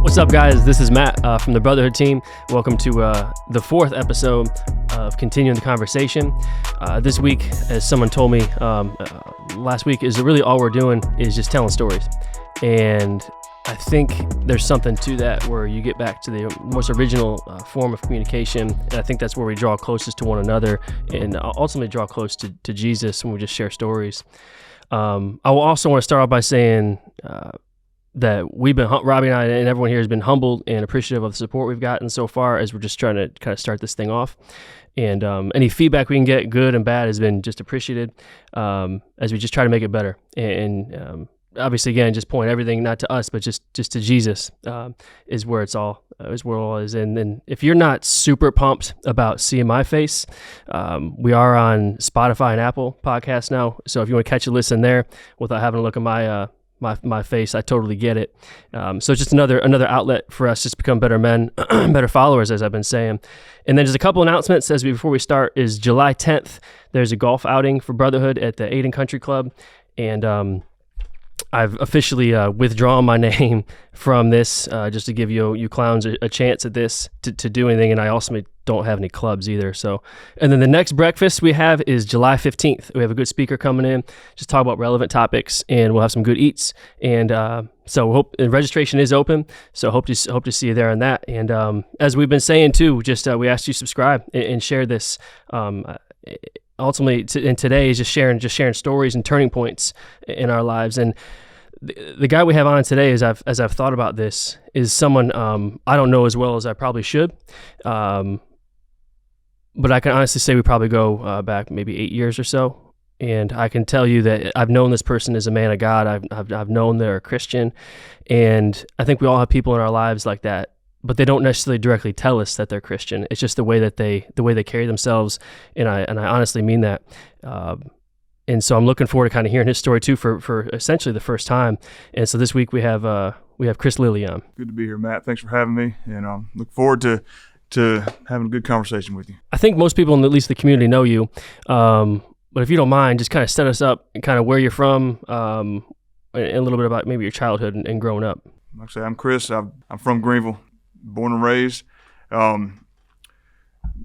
What's up, guys? This is Matt from the Brotherhood team. Welcome to the fourth episode of Continuing the Conversation. This week, as someone told me last week, is really all we're doing is just telling stories. And I think there's something to that where you get back to the most original form of communication. And I think that's where we draw closest to one another and ultimately draw close to Jesus when we just share stories. I will also want to start off by saying that we've been, Robbie and I and everyone here has been humbled and appreciative of the support we've gotten so far as we're just trying to kind of start this thing off. And any feedback we can get, good and bad, has been just appreciated as we just try to make it better. And obviously, again, just point everything not to us, but just to Jesus is where it's all is. And then if you're not super pumped about seeing my face, we are on Spotify and Apple podcasts now. So if you want to catch a listen there without having to look at my face, I totally get it. So it's just another outlet for us just to become better men, better followers, as I've been saying. And then just a couple announcements before we start is July 10th, there's a golf outing for Brotherhood at the Aiden Country Club. And I've officially withdrawn my name from this just to give you clowns a chance at this to do anything. And I also don't have any clubs either. So, and then the next breakfast we have is July 15th. We have a good speaker coming in, just talk about relevant topics, and we'll have some good eats. And so and registration is open. So hope to see you there on that. And as we've been saying too, just we asked you to subscribe and share this. Ultimately, today is just sharing stories and turning points in our lives. And the guy we have on today, as I've thought about this, is someone I don't know as well as I probably should. But I can honestly say we probably go back maybe 8 years or so. And I can tell you that I've known this person as a man of God. I've known they're a Christian. And I think we all have people in our lives like that, but they don't necessarily directly tell us that they're Christian. It's just the way they carry themselves, and I honestly mean that. And so I'm looking forward to kind of hearing his story too for essentially the first time. And so this week we have Chris Lilly on. Good to be here, Matt. Thanks for having me, and look forward to having a good conversation with you. I think most people in at least the community know you, but if you don't mind, just kind of set us up and kind of where you're from, and a little bit about maybe your childhood and growing up. Like I say, I'm Chris. I'm from Greenville. Born and raised,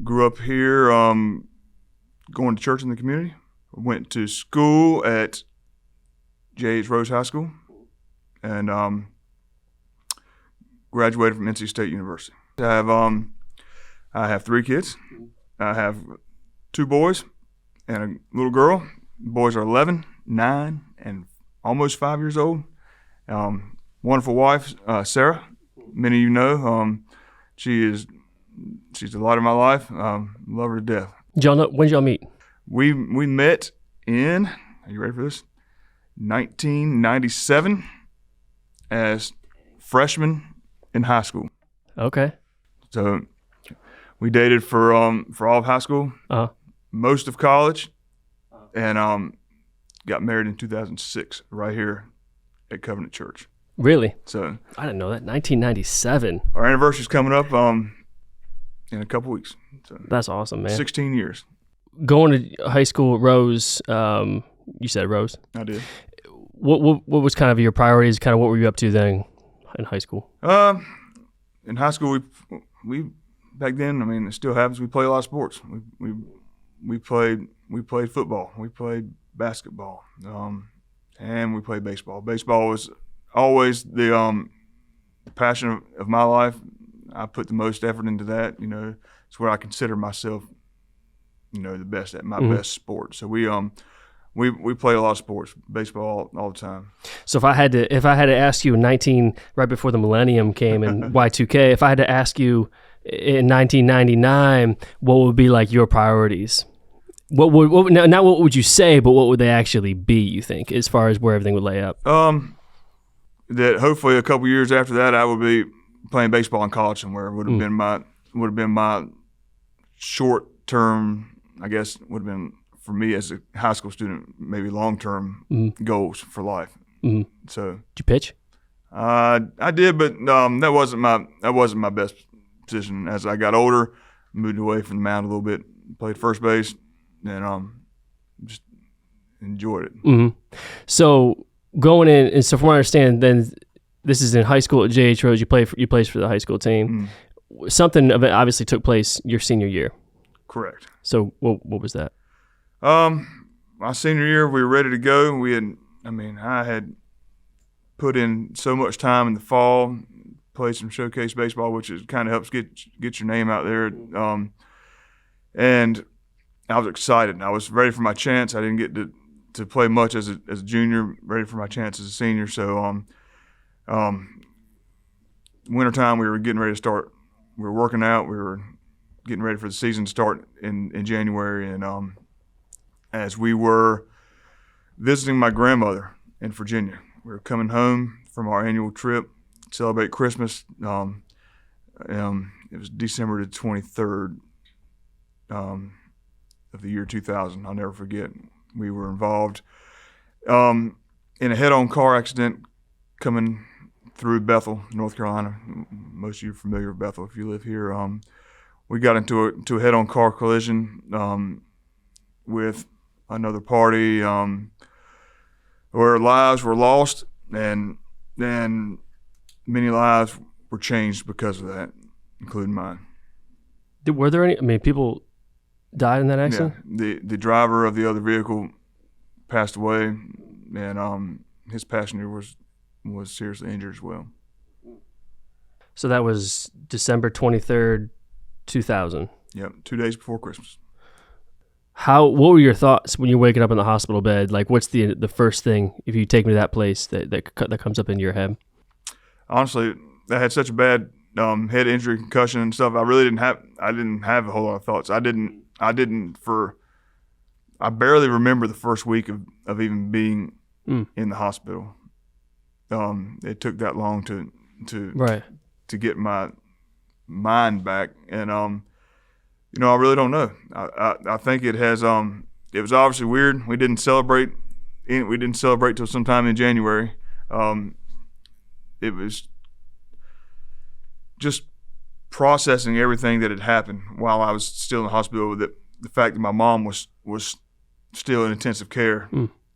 grew up here, going to church in the community. Went to school at J.H. Rose High School, and graduated from NC State University. I have 3 kids. I have 2 boys and a little girl. The boys are 11, 9, and almost 5 years old. Wonderful wife, Sarah. Many of you know, she's the light of my life. Love her to death. When did y'all meet? We met in, are you ready for this? 1997 as freshmen in high school. Okay. So we dated for all of high school, most of college, and got married in 2006 right here at Covenant Church. Really? So I didn't know that. 1997. Our anniversary's coming up in a couple weeks. So that's awesome, man. 16 years. Going to high school at Rose, you said Rose? I did. What was kind of your priorities? Kind of what were you up to then in high school? In high school, we back then, I mean, it still happens. We play a lot of sports. We played football. We played basketball, and we played baseball. Baseball was always the passion of my life. I put the most effort into that. You know, it's where I consider myself, the best at my best sport. So we play a lot of sports, baseball all the time. So if I had to ask you right before the millennium came in Y2K, if I had to ask you in 1999, what would be like your priorities? Not what would you say, but what would they actually be? You think, as far as where everything would lay up? That hopefully a couple years after that, I would be playing baseball in college somewhere. Would have been my short term, I guess, would have been for me as a high school student, maybe long term goals for life. Mm-hmm. So did you pitch? I did, but that wasn't my best position. As I got older, moved away from the mound a little bit, played first base, and just enjoyed it. Mm-hmm. So going in, and so from what I understand, then this is in high school at J.H. Rose. You placed for the high school team. Something of it obviously took place your senior year. Correct. So what was that? My senior year, we were ready to go. I had put in so much time in the fall, played some showcase baseball, which kind of helps get your name out there. And I was excited. I was ready for my chance. I didn't get to play much as a junior, ready for my chance as a senior. So wintertime, we were getting ready to start. We were working out. We were getting ready for the season to start in January. And as we were visiting my grandmother in Virginia, we were coming home from our annual trip to celebrate Christmas. It was December the 23rd of the year 2000. I'll never forget. We were involved in a head-on car accident coming through Bethel, North Carolina. Most of you are familiar with Bethel if you live here. We got into a head-on car collision with another party where lives were lost and many lives were changed because of that, including mine. Were there any? People died in that accident? Yeah, the driver of the other vehicle passed away, and his passenger was seriously injured as well. So that was December 23rd, 2000. Yep, 2 days before Christmas. What were your thoughts when you're waking up in the hospital bed? Like, what's the first thing, if you take me to that place, that comes up into your head? Honestly, I had such a bad head injury, concussion, and stuff. I didn't have a whole lot of thoughts. I barely remember the first week of even being in the hospital. It took that long to get my mind back, and I really don't know. I think it has. It was obviously weird. We didn't celebrate till sometime in January. It was just processing everything that had happened while I was still in the hospital. The fact that my mom was still in intensive care.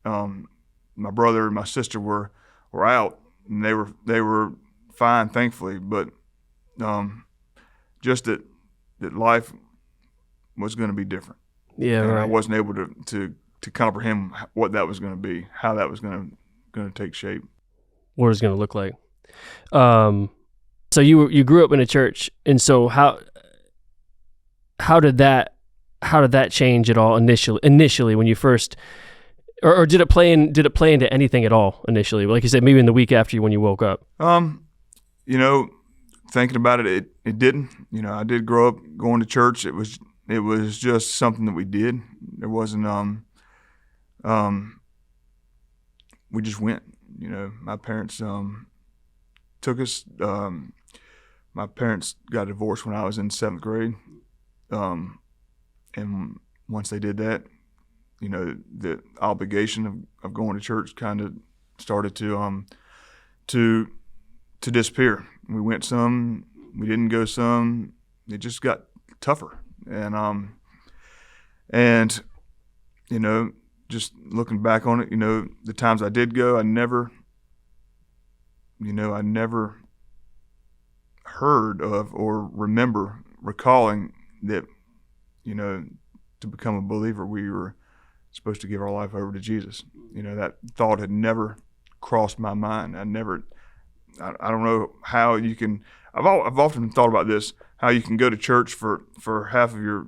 My brother and my sister were out, and they were fine, thankfully. But just that life was going to be different. Yeah, and right. I wasn't able to comprehend what that was going to be, how that was going to take shape, what it was going to look like. So you grew up in a church, and so how did that change at all initially when you first, or did it play into anything at all initially? Like you said, maybe in the week after when you woke up. Thinking about it didn't. I did grow up going to church. It was just something that we did. There wasn't we just went. My parents took us. My parents got divorced when I was in 7th grade, and once they did that, the obligation of going to church kind of started to disappear. We went some, we didn't go some. It just got tougher, and just looking back on it, the times I did go, I never heard of or recalling that, to become a believer, we were supposed to give our life over to Jesus. That thought had never crossed my mind. I don't know how you can. I've often thought about this: how you can go to church for half of your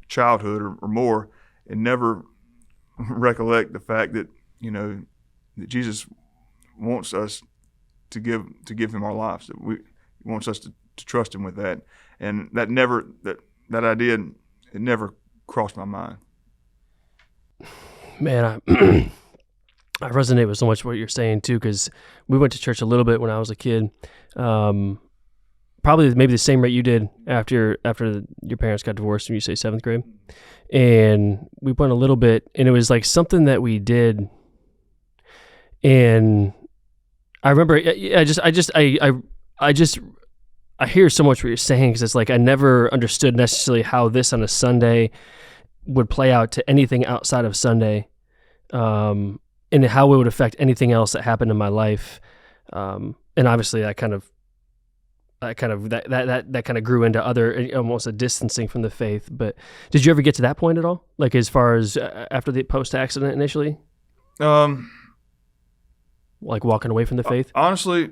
childhood or more, and never recollect the fact that that Jesus wants us to give Him our lives. That He wants us to trust Him with that, and that idea it never crossed my mind. Man, I resonate with so much what you're saying too, because we went to church a little bit when I was a kid. Probably maybe the same rate you did after your parents got divorced when you say 7th grade. And we went a little bit, and it was like something that we did. And I remember I hear so much what you're saying, because it's like I never understood necessarily how this on a Sunday would play out to anything outside of Sunday, and how it would affect anything else that happened in my life. And obviously that kind of grew into other, almost a distancing from the faith. But did you ever get to that point at all? Like as far as after the post-accident initially? Like walking away from the faith? Honestly,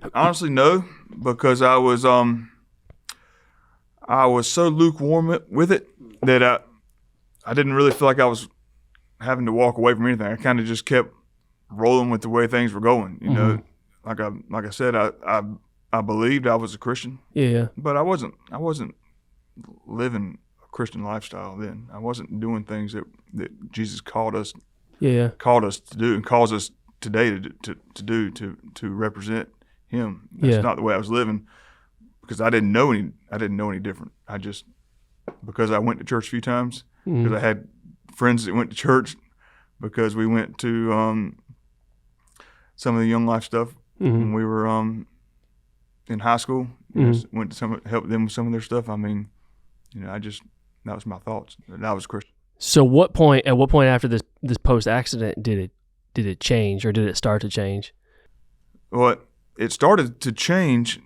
no, because I was so lukewarm with it that I didn't really feel like I was having to walk away from anything. I kind of just kept rolling with the way things were going. You know, like I said, I believed I was a Christian. Yeah. But I wasn't living a Christian lifestyle then. I wasn't doing things that Jesus called us to do and calls us today to represent Him. That's not the way I was living, because I didn't know any different. Because I went to church a few times, because I had friends that went to church, because we went to some of the Young Life stuff when we were in high school. Went to help them with some of their stuff. I mean, that was my thoughts. That I was Christian. So at what point after this post accident did it change, or did it start to change? Well, it started to change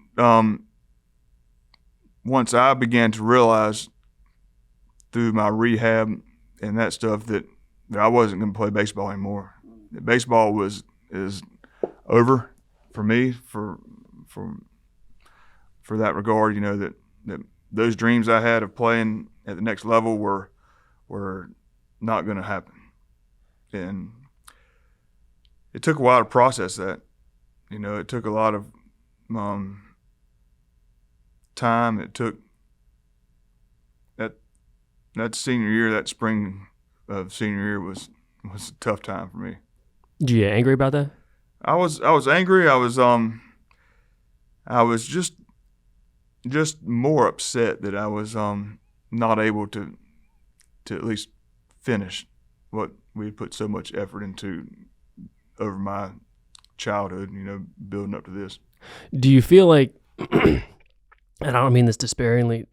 once I began to realize through my rehab and that stuff that I wasn't going to play baseball anymore. That baseball is over for me for that regard. That those dreams I had of playing at the next level were not going to happen, and it took a while to process that. It took a lot of time. It took that senior year, that spring of senior year was a tough time for me. Did you get angry about that? I was angry. I was just more upset that I was not able to at least finish what we had put so much effort into over my childhood, building up to this. Do you feel like, and I don't mean this disparagingly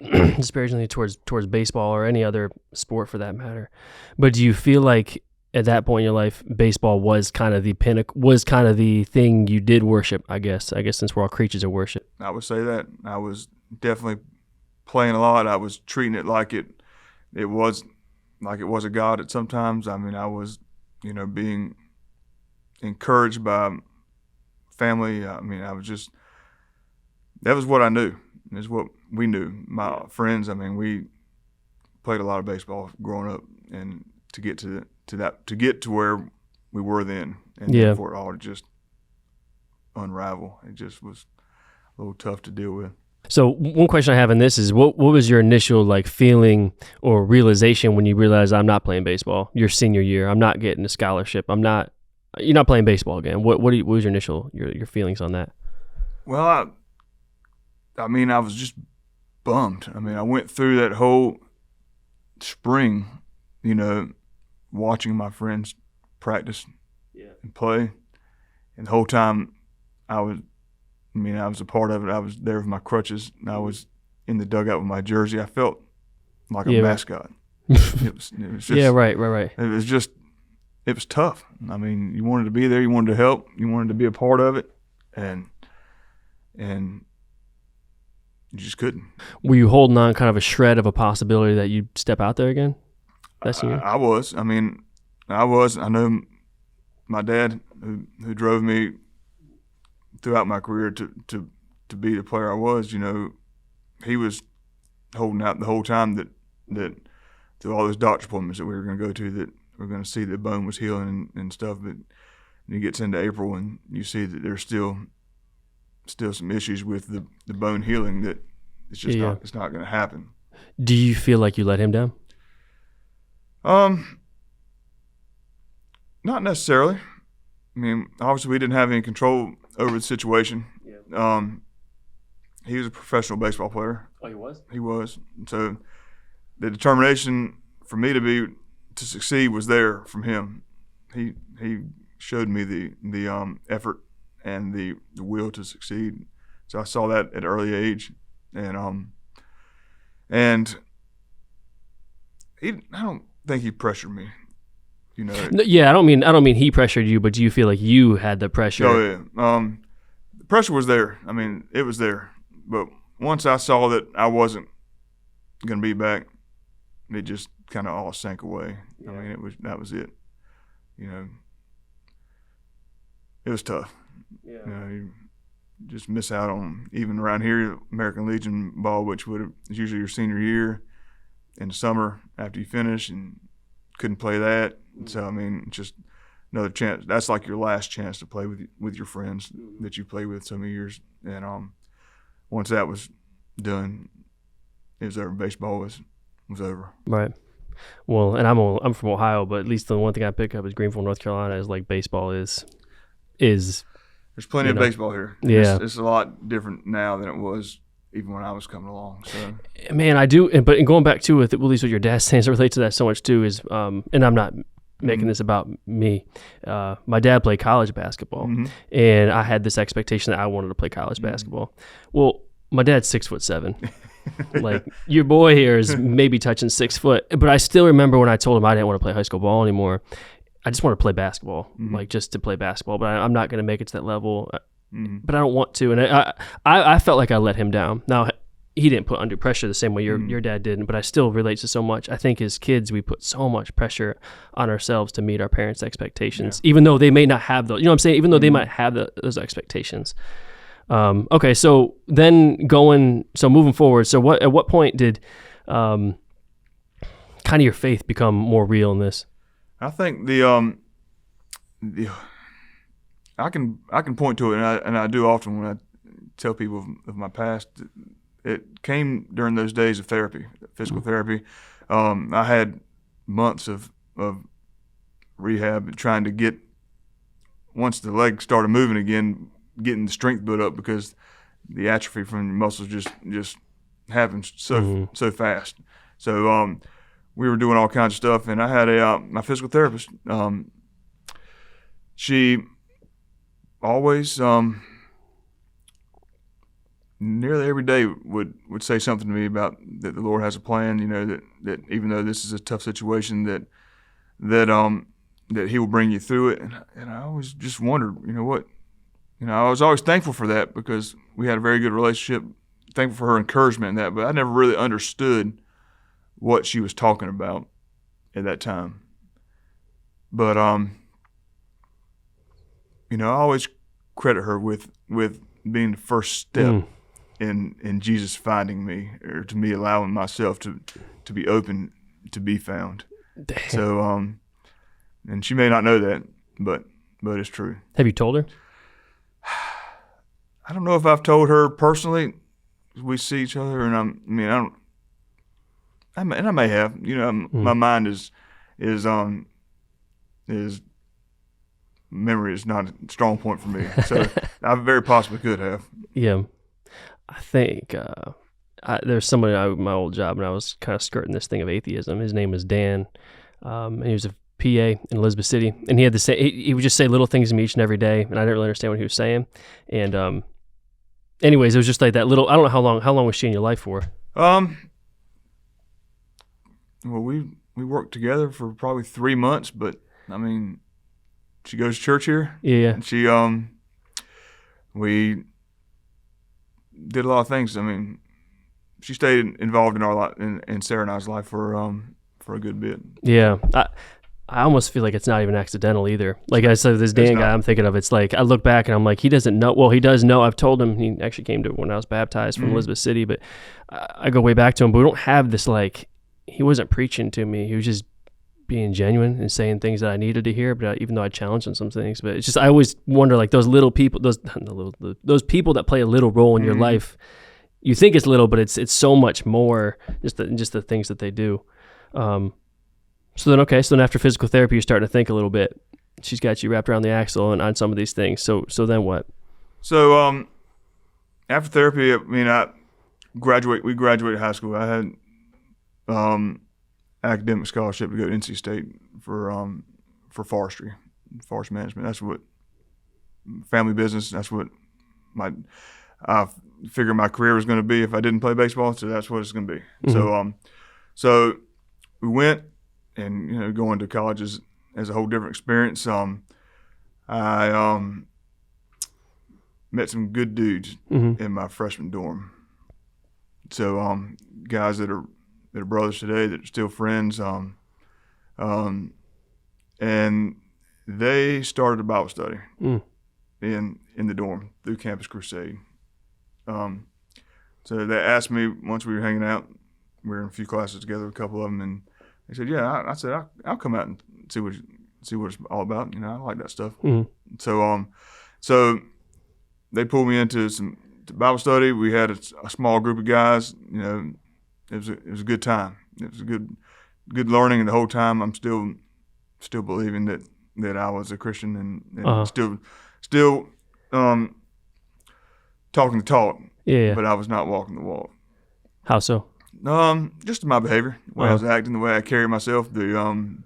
towards baseball or any other sport for that matter, but do you feel like at that point in your life, baseball was kind of the pinnacle, was kind of the thing you did worship, I guess since we're all creatures of worship? I would say that. I was definitely playing a lot. I was treating it like it was a god at sometimes. I mean, I was, being encouraged by family. I mean, that was what I knew. It's what we knew. My friends, I mean, we played a lot of baseball growing up, and to get to where we were then, and for it all to just unravel, it just was a little tough to deal with. So one question I have in this is, what was your initial feeling or realization when you realized, I'm not playing baseball? Your senior year, I'm not getting a scholarship. You're not playing baseball again. What was your initial your feelings on that? Well, I mean, I was just bummed. I mean, I went through that whole spring, watching my friends practice and play, and the whole time I was a part of it. I was there with my crutches, and I was in the dugout with my jersey. I felt like a mascot. It was just, right. It was tough. I mean, you wanted to be there, you wanted to help, you wanted to be a part of it, and you just couldn't. Were you holding on kind of a shred of a possibility that you'd step out there again? I was. I mean, I was. I know my dad, who drove me throughout my career to be the player I was, he was holding out the whole time that through all those doctor appointments that we were going to go to, that we're going to see the bone was healing and stuff. But it gets into April and you see that there's still some issues with the bone healing, that it's just not going to happen. Do you feel like you let him down? Not necessarily. I mean, obviously we didn't have any control over the situation. Yeah. He was a professional baseball player. Oh, he was? He was. So the determination for me to succeed was there from him. He showed me the effort and the will to succeed. So I saw that at an early age, and I don't think he pressured me. No, yeah, I don't mean he pressured you, but do you feel like you had the pressure? Oh yeah. The pressure was there. I mean, it was there. But once I saw that I wasn't going to be back, it just kind of all sank away. Yeah. I mean, that was it. It was tough. Yeah. You just miss out on, even around here, American Legion ball, which is usually your senior year in the summer after you finish, and couldn't play that. Mm-hmm. So, I mean, just another chance. That's like your last chance to play with your friends that you played with so many years. And once that was done, it was over. Baseball was over. Right. Well, and I'm from Ohio, but at least the one thing I pick up is Greenville, North Carolina, is like baseball is. There's plenty of baseball here. Yeah, it's a lot different now than it was even when I was coming along. So, man, I do. But going back to with at least what your dad's saying, to relate to that so much too is, and I'm not making this about me. My dad played college basketball, and I had this expectation that I wanted to play college basketball. Well, my dad's 6'7". Like, your boy here is maybe touching 6 foot, but I still remember when I told him I didn't want to play high school ball anymore. I just want to play basketball, like just to play basketball, but I'm not going to make it to that level, but I don't want to. And I felt like I let him down. Now, he didn't put undue pressure the same way your dad didn't, but I still relate to so much. I think as kids, we put so much pressure on ourselves to meet our parents' expectations, even though they may not have those, you know what I'm saying? Even though they might have those expectations. Okay, so then moving forward, so at what point did kind of your faith become more real in this? I think I can point to it, and I do often when I tell people of my past. It came during those days of therapy, physical therapy. I had months of rehab, trying to get, once the leg started moving again, getting the strength built up, because the atrophy from the muscles just happens so fast. So we were doing all kinds of stuff, and I had my physical therapist. She always nearly every day would say something to me about that the Lord has a plan. That even though this is a tough situation, that He will bring you through it. And I always just wondered, what. I was always thankful for that, because we had a very good relationship, thankful for her encouragement in that, but I never really understood what she was talking about at that time. But, I always credit her with being the first step in Jesus finding me, or to me allowing myself to be open to be found. Damn. So, and she may not know that, but it's true. Have you told her? I don't know if I've told her personally. We see each other, and I may have. My mind is memory is not a strong point for me, so I very possibly could have. Yeah, I think there's somebody at my old job, and I was kind of skirting this thing of atheism. His name was Dan, and he was a PA in Elizabeth City, and he had he would just say little things to me each and every day, and I didn't really understand what he was saying. And anyways, it was just like that little. I don't know how long was she in your life for? Well, we worked together for probably 3 months, but I mean, she goes to church here. Yeah. And she we did a lot of things. I mean, she stayed involved in our life, in Sarah and I's life for a good bit. Yeah. I almost feel like it's not even accidental either. Like I said, this Dan guy I'm thinking of, it's like I look back and I'm like, he doesn't know. Well, he does know. I've told him. He actually came to when I was baptized from Elizabeth City, but I go way back to him. But we don't have this, like, he wasn't preaching to me. He was just being genuine and saying things that I needed to hear. But even though I challenged him some things, but it's just I always wonder, like, those little people, those people that play a little role in your life. You think it's little, but it's so much more. Just the things that they do. So then after physical therapy, you're starting to think a little bit. She's got you wrapped around the axle and on some of these things. So then what? So after therapy, I mean, we graduated high school. I had academic scholarship to go to NC State for forestry, forest management. That's what family business. That's what I figured my career was going to be if I didn't play baseball. So that's what it's going to be. Mm-hmm. So we went. And going to college is a whole different experience. I met some good dudes in my freshman dorm. So guys that are brothers today that are still friends. And they started a Bible study in the dorm through Campus Crusade. So they asked me once we were hanging out. We were in a few classes together, a couple of them, and they said, "Yeah." I said, "I'll come out and see what it's all about. You know, I like that stuff." So they pulled me into some Bible study. We had a small group of guys. You know, it was a good time. It was a good learning, and the whole time I'm still believing that I was a Christian and still talking the talk. Yeah. But I was not walking the walk. How so? Just my behavior, the way I was acting, the way I carried myself, the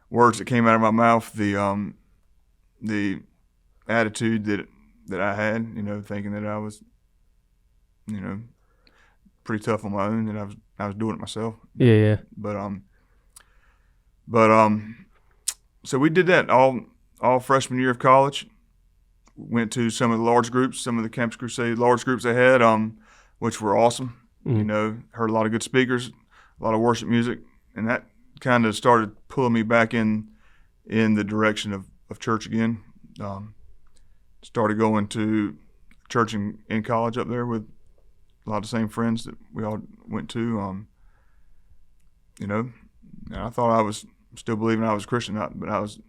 words that came out of my mouth, the attitude that I had, you know, thinking that I was, you know, pretty tough on my own, and I was doing it myself. Yeah. But so we did that all freshman year of college. Went to some of the large groups, some of the Campus Crusade large groups they had, which were awesome. You know, heard a lot of good speakers, a lot of worship music, and that kind of started pulling me back in the direction of church again. Started going to church in college up there with a lot of the same friends that we all went to. You know, and I thought I was still believing I was a Christian, but I was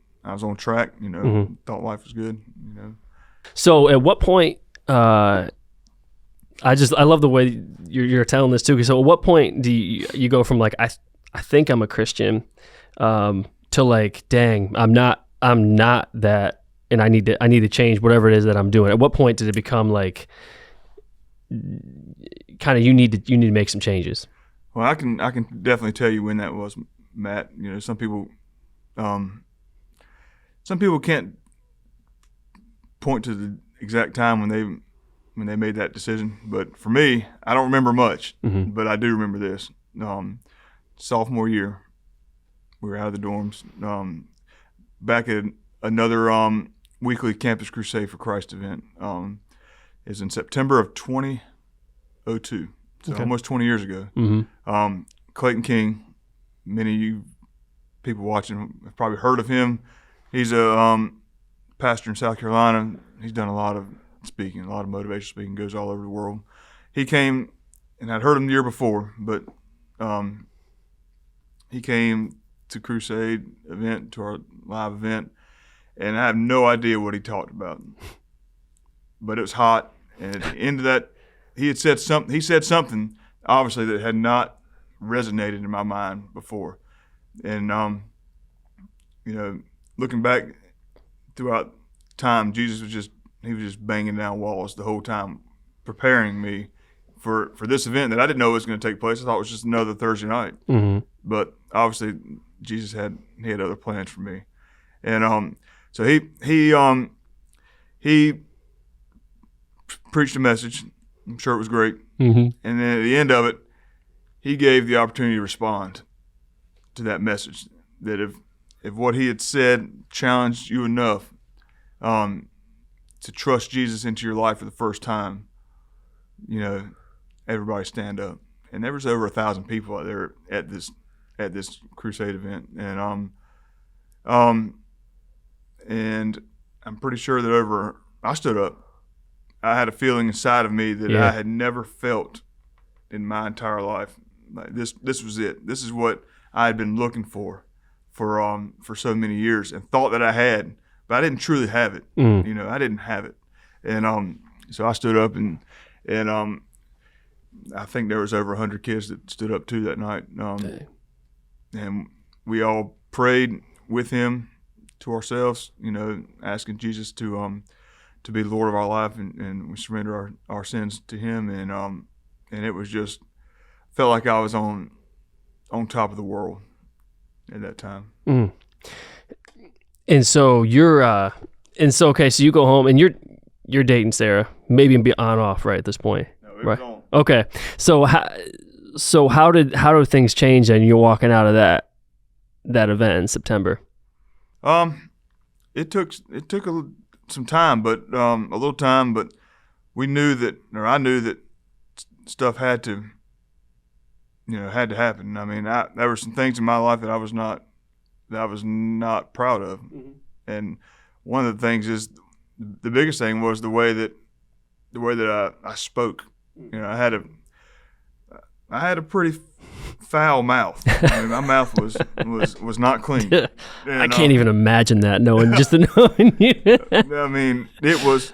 on track. You know, thought life was good. You know. So at what point? I love the way you're telling this too. So at what point do you go from like I think I'm a Christian to like, dang, I'm not that, and I need to change whatever it is that I'm doing. At what point did it become like kind of you need to make some changes? Well, I can definitely tell you when that was, Matt. You know, some people can't point to the exact time when they made that decision, but for me, I don't remember much, but I do remember this. Sophomore year, we were out of the dorms, back at another weekly Campus Crusade for Christ event. Is in September of 2002, so almost 20 years ago. Clayton King, many of you people watching have probably heard of him. He's a pastor in South Carolina. He's done a lot of speaking, a lot of motivational speaking, goes all over the world. He came, and I'd heard him the year before, but he came to Crusade event, to our live event, and I have no idea what he talked about. But it was hot, and at the end of that, he said something obviously that had not resonated in my mind before. And you know, looking back throughout time, Jesus was just banging down walls the whole time, preparing me for this event that I didn't know was going to take place. I thought it was just another Thursday night. But obviously Jesus had other plans for me. And so he preached a message. I'm sure it was great. And then at the end of it, he gave the opportunity to respond to that message, that if what he had said challenged you enough to trust Jesus into your life for the first time, you know, everybody stand up. And there was over 1,000 people out there at this crusade event, and I'm pretty sure that I stood up. I had a feeling inside of me that I had never felt in my entire life. Like this was it. This is what I had been looking for so many years, and thought that I had, but I didn't truly have it. You know, I didn't have it. And so I stood up, and I think there was over 100 kids that stood up too that night. And we all prayed with him to ourselves, you know, asking Jesus to be the Lord of our life, and we surrender our sins to him. And it was just, felt like I was on top of the world at that time. And so okay, so you go home and you're dating Sarah, maybe on off right at this point. No, it was on. Okay. So how do things change then? You're walking out of that event in September. It took some time, but a little time, but I knew that stuff had to happen. I mean, there were some things in my life that I was not proud of, and one of the things is the biggest thing was the way that I spoke. You know, I had a pretty foul mouth. I mean, my mouth was not clean. And, I can't even imagine that knowing you. I mean, it was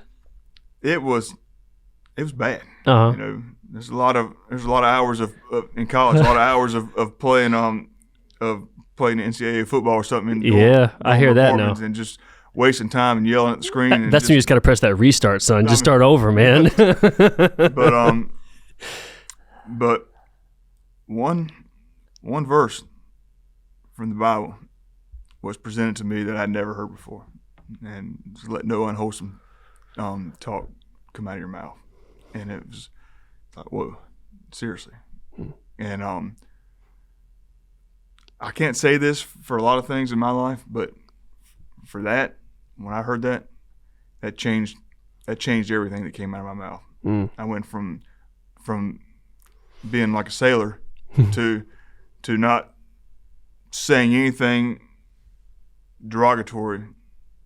bad. Uh-huh. You know, there's a lot of hours of in college, a lot of hours of playing NCAA football or something. I hear that now. And just wasting time and yelling at the screen. And that's when you just got to press that restart, son. Just start over, man. But one verse from the Bible was presented to me that I'd never heard before, and just let no unwholesome talk come out of your mouth. And it was like, whoa, seriously. And I can't say this for a lot of things in my life, but for that, when I heard that changed everything that came out of my mouth. I went from being like a sailor to not saying anything derogatory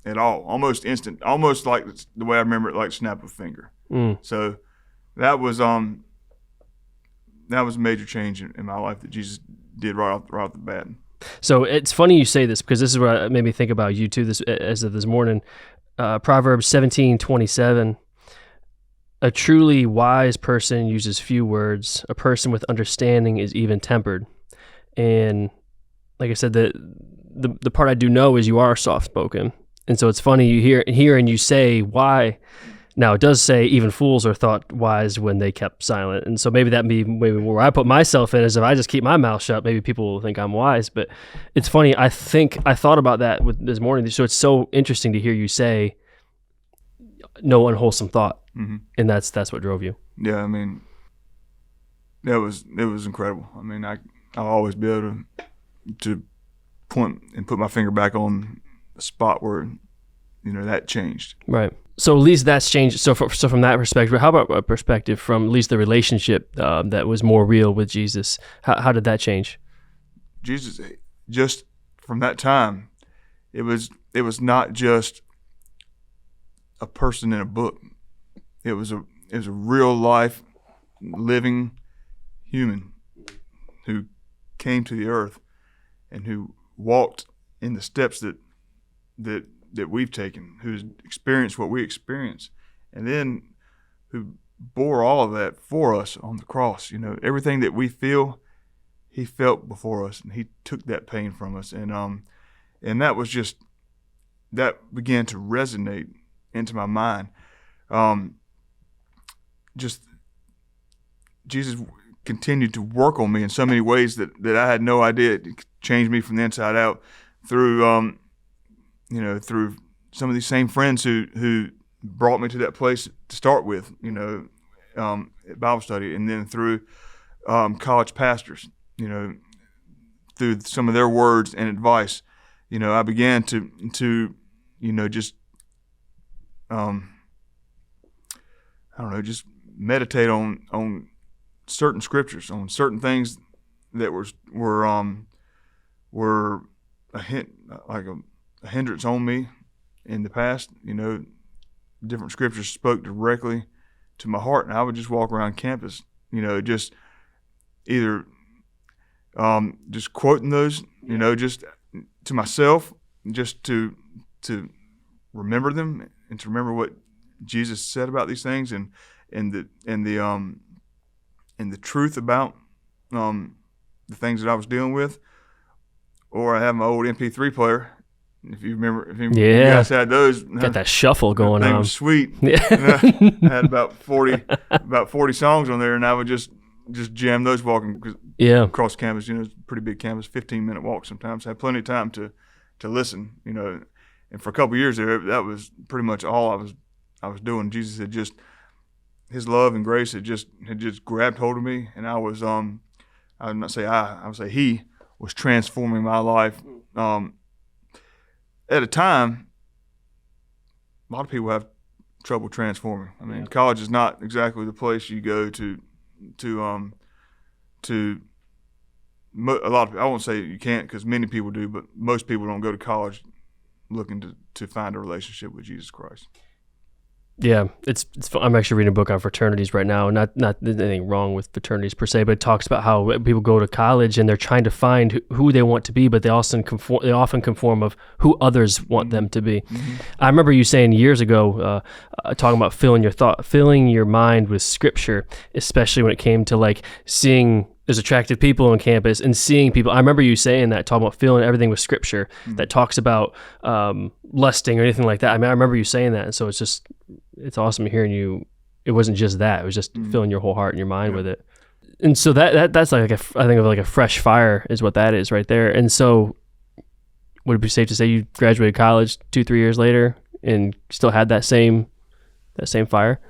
at all. Almost instant, almost like the way I remember it, like snap of a finger. So that was a major change in my life that Jesus did right off the bat. So it's funny you say this, because this is what made me think about you too. As of this morning, Proverbs 17:27. A truly wise person uses few words. A person with understanding is even tempered. And like I said, the part I do know is you are soft spoken, and so it's funny you hear and you say why. Now, it does say even fools are thought wise when they kept silent. And so maybe maybe where I put myself in is if I just keep my mouth shut, maybe people will think I'm wise. But it's funny. I thought about that with this morning. So it's so interesting to hear you say no unwholesome thought. And that's what drove you. Yeah, I mean, it was incredible. I mean, I'll always be able to point and put my finger back on the spot where, that changed. Right. So at least that's changed. So from that perspective, how about a perspective from at least the relationship that was more real with Jesus? How did that change? Jesus, just from that time, it was not just a person in a book. It was a real life, living human who came to the earth and who walked in the steps that we've taken, who's experienced what we experience, and then who bore all of that for us on the cross. Everything that we feel, he felt before us, and he took that pain from us. And that was just, that began to resonate into my mind. Just Jesus continued to work on me in so many ways that I had no idea. It changed me from the inside out through through some of these same friends who brought me to that place to start with, at Bible study, and then through college pastors, through some of their words and advice, I began to just just meditate on certain scriptures, on certain things that were a hindrance on me in the past. Different scriptures spoke directly to my heart, and I would just walk around campus, just either just quoting those, just to myself, just to remember them and to remember what Jesus said about these things, and the truth about the things that I was dealing with. Or I have my old MP3 player. If you remember, you guys had those. Got that shuffle going on. That was sweet. Yeah. I had about 40 songs on there, and I would just jam those walking across campus. It's a pretty big campus, 15-minute walk sometimes. I had plenty of time to listen. And for a couple of years there, that was pretty much all I was doing. Jesus had just, his love and grace had just grabbed hold of me, and I would say he was transforming my life. At a time, a lot of people have trouble transforming. I mean, college is not exactly the place you go to a lot of, I won't say you can't, because many people do, but most people don't go to college looking to find a relationship with Jesus Christ. Yeah, it's I'm actually reading a book on fraternities right now. Not there's anything wrong with fraternities per se, but it talks about how people go to college and they're trying to find who they want to be, but they often conform of who others want them to be. Mm-hmm. I remember you saying years ago, talking about filling your mind with Scripture, especially when it came to like seeing there's attractive people on campus and seeing people. I remember you saying that, talking about filling everything with Scripture that talks about lusting or anything like that. I mean, I remember you saying that, and so it's awesome hearing you. It wasn't just that; it was just filling your whole heart and your mind with it. And so that's like I think of like a fresh fire is what that is right there. And so, would it be safe to say you graduated college 2-3 years later and still had that same fire?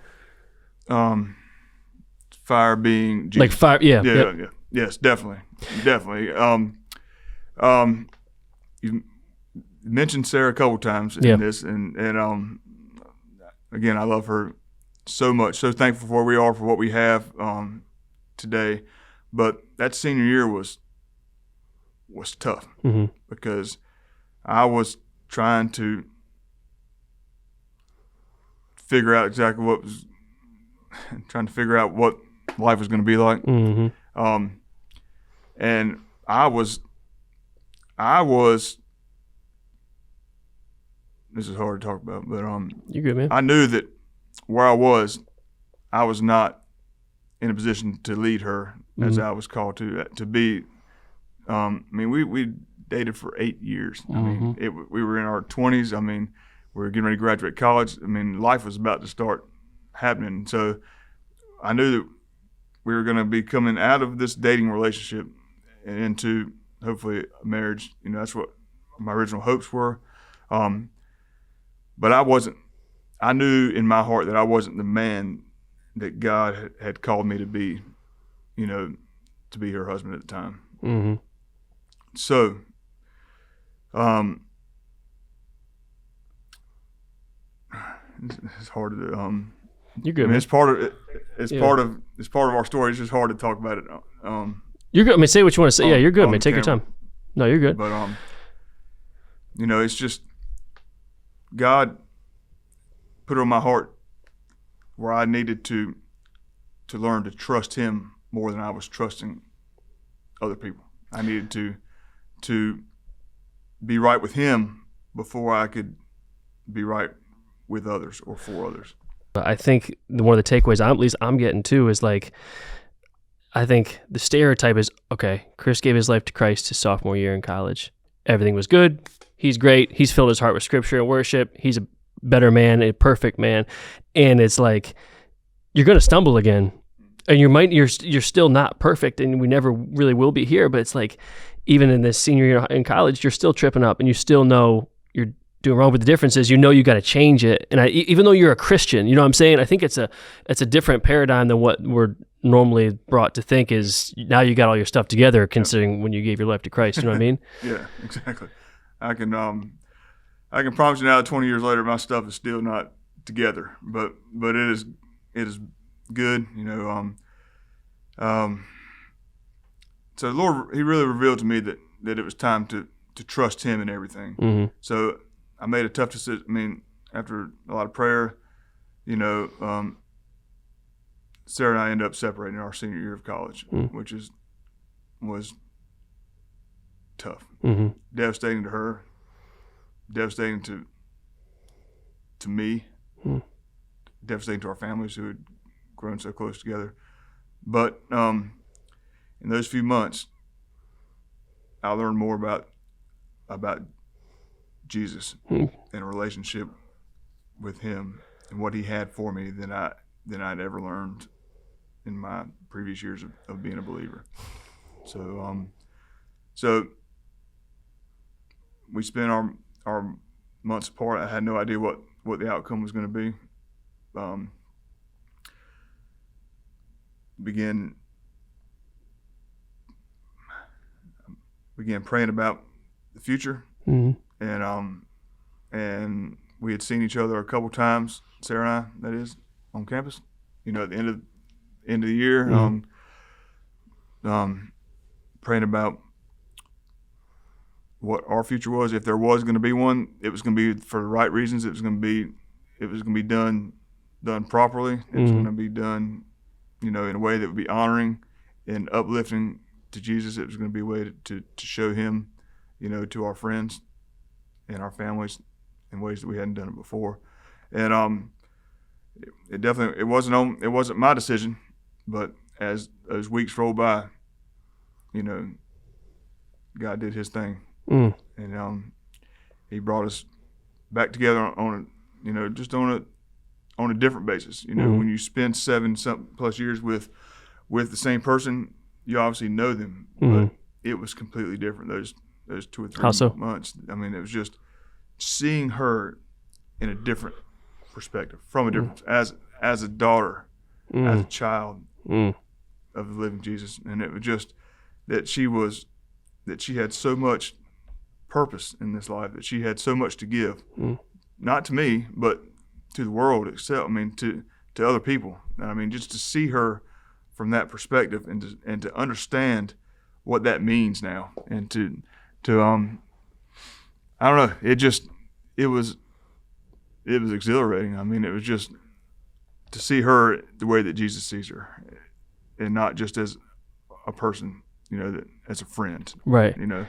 Fire being Jesus. Like fire, yeah. Yes, definitely. You mentioned Sarah a couple times in this, and again, I love her so much. So thankful for where we are, for what we have today. But that senior year was tough because I was trying to figure out exactly what life was going to be like. And I was, this is hard to talk about, but you're good, man. I knew that where I was not in a position to lead her as I was called to be. I mean, we dated for 8 years. I mean, we were in our 20s. I mean, we were getting ready to graduate college. I mean, life was about to start happening. So I knew that we were going to be coming out of this dating relationship and into hopefully a marriage. You know, that's what my original hopes were. But I knew in my heart that I wasn't the man that God had called me to be, you know, to be her husband at the time. So, it's hard to, you're good, I mean, man. it's part of our story. It's just hard to talk about it. You're good. I mean, say what you want to say. Yeah, you're good, man. Take your time. No, you're good. But you know, it's just God put it on my heart where I needed to learn to trust Him more than I was trusting other people. I needed to be right with Him before I could be right with others or for others. I think one of the takeaways I'm getting too is like, I think the stereotype is, okay, Chris gave his life to Christ his sophomore year in college. Everything was good. He's great. He's filled his heart with Scripture and worship. He's a better man, a perfect man. And it's like, you're going to stumble again. And you're still not perfect, and we never really will be here. But it's like, even in this senior year in college, you're still tripping up, and you still know you're doing wrong. But the difference is, you know, you got to change it. And even though you're a Christian, you know what I'm saying? I think it's a different paradigm than what we're normally brought to think is now you got all your stuff together, considering when you gave your life to Christ. You know what I mean? Yeah, exactly. I can promise you now that 20 years later, my stuff is still not together, but it is good, you know. So the Lord, He really revealed to me that it was time to trust Him in everything. So I made a tough decision. I mean, after a lot of prayer, you know, Sarah and I ended up separating our senior year of college, which was tough, devastating to her, devastating to me, devastating to our families who had grown so close together. But in those few months, I learned more about Jesus and a relationship with Him and what He had for me than I'd ever learned in my previous years of being a believer. So we spent our months apart. I had no idea what the outcome was going to be. Began praying about the future, and we had seen each other a couple times, Sarah and I, that is, on campus. You know, at the end of the year, praying about what our future was. If there was going to be one, it was going to be for the right reasons. It was going to be done properly. It was going to be done, you know, in a way that would be honoring and uplifting to Jesus. It was going to be a way to show him, you know, to our friends and our families in ways that we hadn't done it before. And it wasn't my decision, but as weeks rolled by, you know, God did his thing. And he brought us back together on a different basis. You know, when you spend 7+ years with the same person, you obviously know them, but it was completely different those 2 or 3 months. I mean, it was just seeing her in a different perspective, from a different as a daughter, as a child of the living Jesus. And it was just that she had so much purpose in this life, that she had so much to give, not to me, but to the world itself. I mean, to other people. I mean, just to see her from that perspective, and to understand what that means now, and to I don't know. It was exhilarating. I mean, it was just to see her the way that Jesus sees her, and not just as a person, you know, that as a friend, right? You know,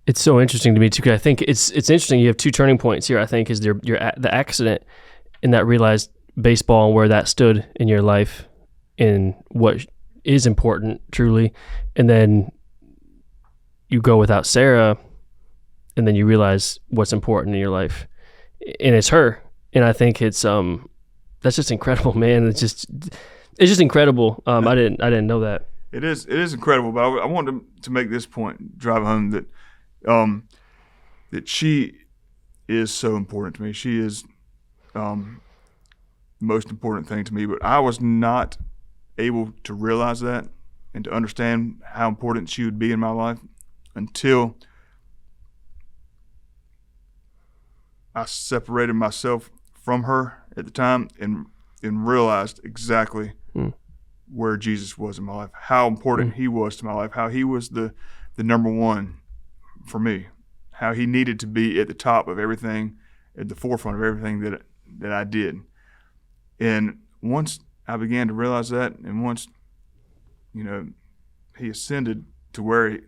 it's so interesting to me too, because I think it's interesting. You have 2 turning points here. I think is the accident, and that realized baseball and where that stood in your life, and what is important truly, and then you go without Sarah, and then you realize what's important in your life, and it's her. And I think it's that's just incredible, man. It's just incredible. I didn't know that. It is incredible, but I wanted to make this point, drive home, that that she is so important to me. She is the most important thing to me, but I was not able to realize that and to understand how important she would be in my life until I separated myself from her at the time and realized exactly where Jesus was in my life, how important he was to my life, how he was the number one for me, how he needed to be at the top of everything, at the forefront of everything that I did. And once I began to realize that, and once, you know, he ascended to where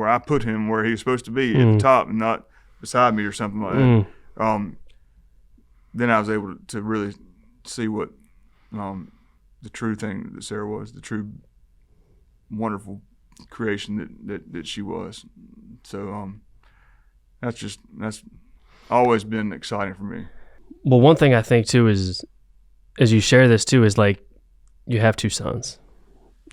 I put him, where he was supposed to be, at the top and not beside me or something like that, then I was able to really see what the true thing that Sarah was, the true wonderful creation that she was. So that's always been exciting for me. Well, one thing I think too is, as you share this too, is like you have 2 sons,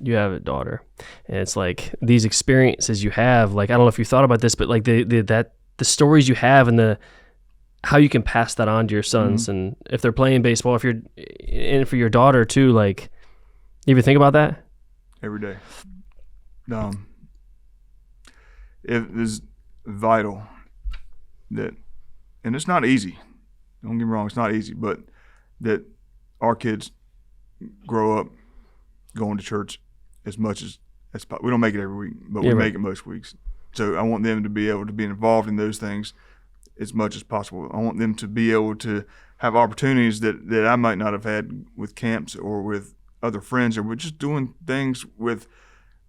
you have a daughter, and it's like these experiences you have. Like, I don't know if you thought about this, but like the stories you have, and how you can pass that on to your sons, and if they're playing baseball, and for your daughter too. Like, you ever think about that? Every day. It is vital that, and it's not easy. Don't get me wrong, it's not easy, but that our kids grow up going to church as much as we don't make it every week, but we make it most weeks. So I want them to be able to be involved in those things as much as possible. I want them to be able to have opportunities that I might not have had with camps or with other friends, or with just doing things with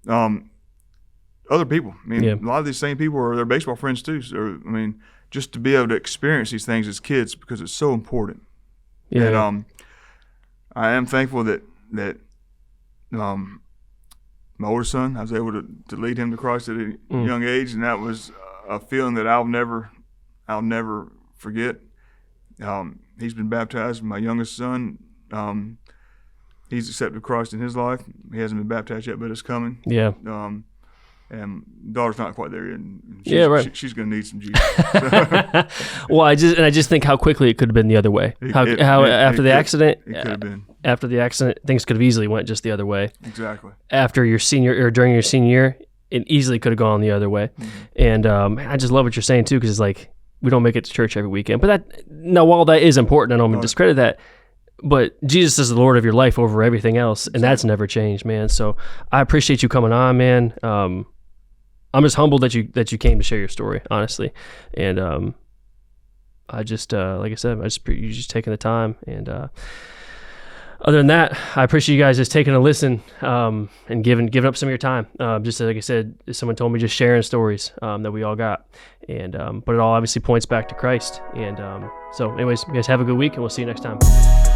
other people. I mean, a lot of these same people are their baseball friends too. So, I mean, just to be able to experience these things as kids, because it's so important. Yeah. And I am thankful that my older son, I was able to lead him to Christ at a young age, and that was a feeling that I'll never forget. He's been baptized. My youngest son, he's accepted Christ in his life. He hasn't been baptized yet, but it's coming. Yeah. And daughter's not quite there yet. She's going to need some Jesus. Well, I just think how quickly it could have been the other way. After the accident, it could have been. After the accident, things could have easily went just the other way. Exactly. After your senior, or during your senior year, it easily could have gone the other way. And I just love what you're saying too, because it's like we don't make it to church every weekend. But while that is important, I don't want to discredit that. But Jesus is the Lord of your life over everything else, and that's never changed, man. So I appreciate you coming on, man. I'm just humbled that you came to share your story, honestly. And I just, like I said, you just taking the time. And other than that, I appreciate you guys just taking a listen and giving up some of your time. Just like I said, someone told me, just sharing stories that we all got. And but it all obviously points back to Christ. And so anyways, you guys have a good week, and we'll see you next time.